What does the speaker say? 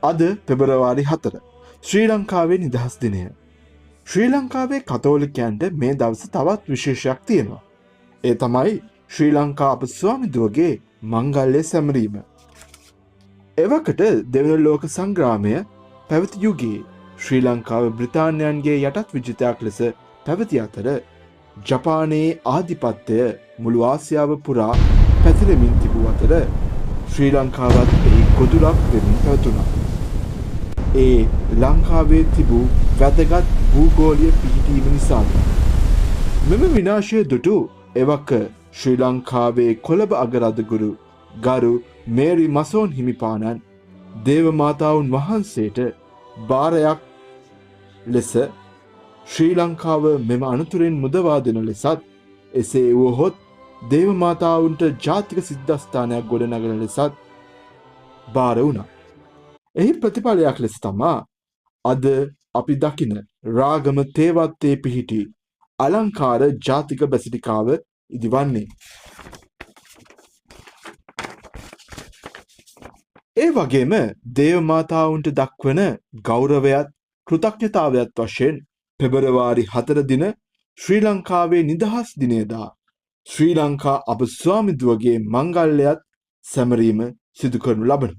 අද පෙබරවාරි 4 ශ්‍රී ලංකාවේ නිදහස් දිනය. ශ්‍රී ලංකාවේ කතෝලිකයන්ට මේ දවස තවත් විශේෂයක් තියෙනවා. ඒ තමයි ශ්‍රී ලංකා අප ස්වාමිදුවගේ මංගල්‍ය සැමරීම. එවකට දෙවන ලෝක සංග්‍රාමය පැවති යුගයේ ශ්‍රී ලංකාව බ්‍රිතාන්‍යයන්ගේ යටත් විජිතයක් ලෙස පැවති අතර ජපානයේ ආධිපත්‍යය මුළු ආසියාව පුරා පැතිරෙමින් තිබූ අතර ශ්‍රී ලංකාවත් එහි ගොදුරක් වෙමින් පැවතුණා. ඒ ලංකාවේ තිබූ වැදගත් භූගෝලීය පිහිටීම නිසාද. මෙම විනාශය දුටු එවක ශ්‍රී ලංකාවේ කොළඹ අගරදගුරු ගරු මේරි මසෝන් හිමිපාණන් දේව මාතාවුන් වහන්සේට භාරයක් ලෙස ශ්‍රී ලංකාව මෙම අනතුරෙන් මුදවා දෙන ලෙසත් එසේ වුවහොත් දේව මාතාවුන්ට ජාතික සිද්ධස්ථානයක් ගොඩනගන ලෙසත් භාර වුණා. එහි ප්‍රතිඵලයක් ලෙස තමා අද අපි දකින රාගම තේවත්තේ පිහිටි අලංකාර ජාතික බැසිලිකාව ඉදිවන්නේ. ඒ වගේම දේව මාතාවුන්ට දක්වන ගෞරවයත් කෘතඥතාවයත් වශයෙන් පෙබරවාරි 4 දින ශ්‍රී ලංකාවේ නිදහස් දිනයදා ශ්‍රී ලංකා අප ස්වාමිදුවගේ මංගල්‍යයත් සැමරීම සිදු කරනු ලබන.